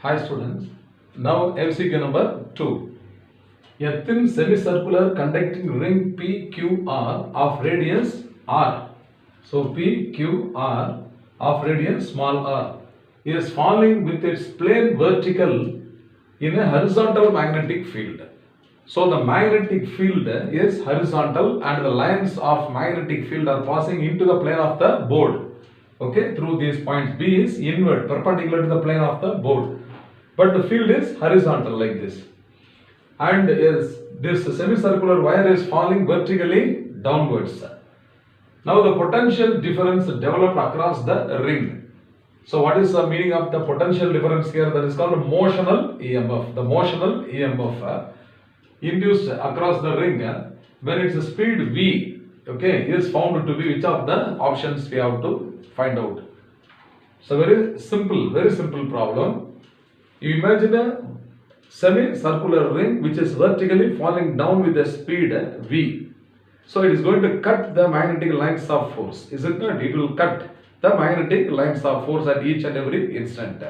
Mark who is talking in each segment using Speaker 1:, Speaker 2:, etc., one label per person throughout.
Speaker 1: Hi students, now MCQ number 2. A thin semicircular conducting ring PQR of radius R. So PQR of radius small r is falling with its plane vertical in a horizontal magnetic field. So the magnetic field is horizontal and the lines of magnetic field are passing into the plane of the board. Okay, through these points. B is inward, perpendicular to the plane of the board. But the field is horizontal like this. And this semicircular wire is falling vertically downwards. Now the potential difference developed across the ring. So what is the meaning of the potential difference here? That is called motional EMF. The motional EMF induced across the ring when its speed V, okay, is found to be which of the options we have to find out. So very simple problem. You imagine a semicircular ring which is vertically falling down with a speed V. So it is going to cut the magnetic lines of force. Is it not? It will cut the magnetic lines of force at each and every instant.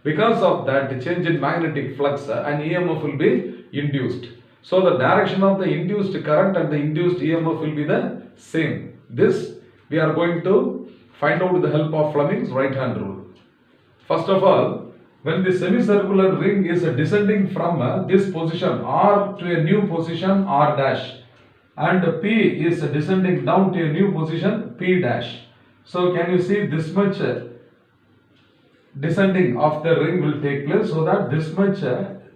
Speaker 1: Because of that change in magnetic flux, an EMF will be induced. So the direction of the induced current and the induced EMF will be the same. This we are going to find out with the help of Fleming's right hand rule. First of all, when the semicircular ring is descending from this position R to a new position R dash, and P is descending down to a new position P dash. So can you see this much descending of the ring will take place, so that this much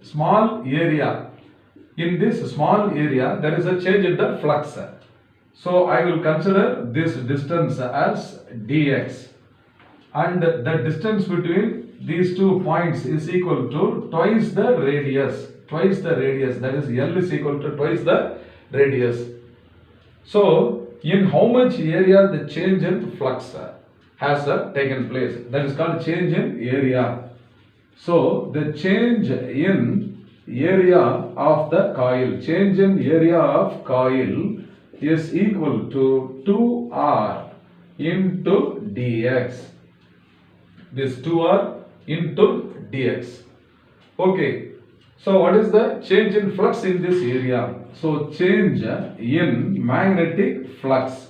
Speaker 1: small area, in this small area there is a change in the flux. So I will consider this distance as dx, and the distance between these 2 points is equal to twice the radius, that is L is equal to twice the radius. So in how much area the change in flux has taken place, that is called change in area. So the change in area of the coil, is equal to 2R into dx. This 2R into dx. Okay, so what is the change in flux in this area? So change in magnetic flux.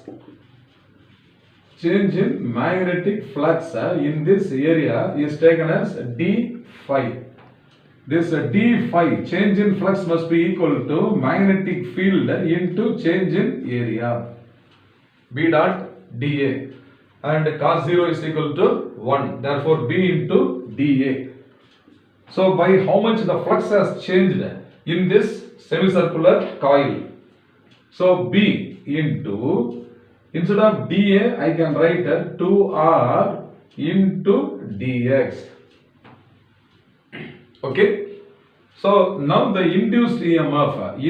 Speaker 1: Change in magnetic flux in this area is taken as d phi. This d phi, change in flux, must be equal to magnetic field into change in area, B dot dA, and cos 0 is equal to 1, therefore B into dA. So by how much the flux has changed in this semicircular coil? So B into, instead of dA I can write 2R into dx. Okay, so now the induced EMF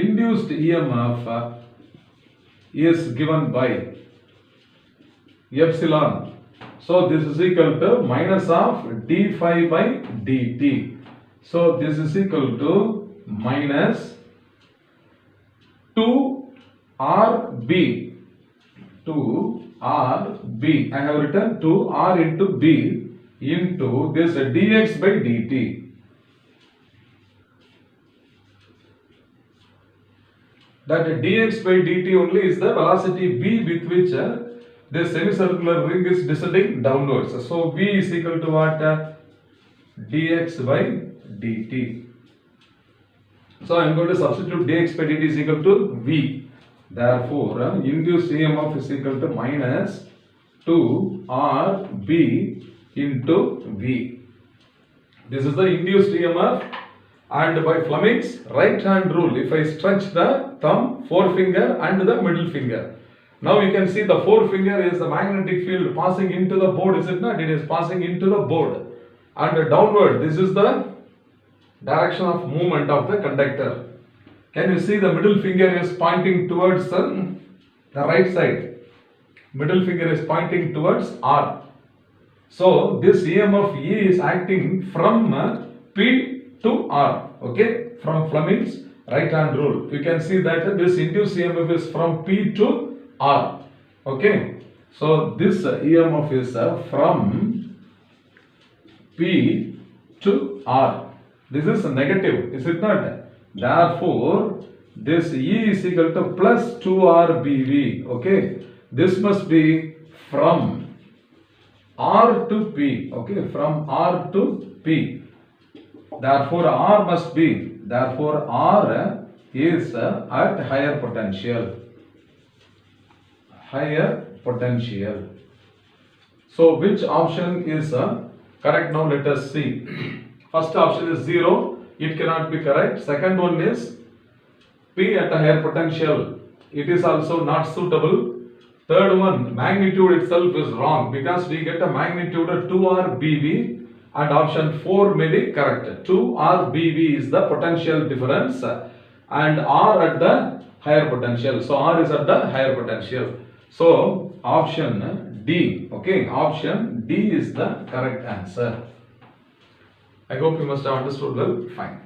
Speaker 1: is given by epsilon. So this is equal to minus of d phi by dt. So this is equal to minus 2RB. I have written 2R into B into this dx by dt. That dx by dt only is the velocity v with which the semicircular ring is descending downwards. So v is equal to what? Dx by dt. So I am going to substitute dx by dt is equal to v. Therefore, induced EMF is equal to minus 2RB into v. This is the induced EMF. And by Fleming's right hand rule, if I stretch the thumb, forefinger and the middle finger, now you can see the forefinger is the magnetic field passing into the board, is it not? It is passing into the board. And downward, this is the direction of movement of the conductor. Can you see the middle finger is pointing towards the right side? Middle finger is pointing towards R. So this EMF E is acting from P to R, okay, from Fleming's right hand rule. You can see that this induced EMF is from P to R, okay. So this EMF is from P to R. This is negative, is it not? Therefore, this E is equal to plus 2R Bv. Okay, this must be from R to P. Okay, from R to P. Therefore, R must be. Therefore, R is at higher potential. Higher potential. So, which option is correct? Now, let us see. First option is 0. It cannot be correct. Second one is P at a higher potential. It is also not suitable. Third one, magnitude itself is wrong because we get a magnitude of 2R Bv and option 4 may be correct. 2R Bv is the potential difference and R at the higher potential. So, R is at the higher potential. So, option D. Okay, option D is the correct answer. I hope you must have understood well. Fine.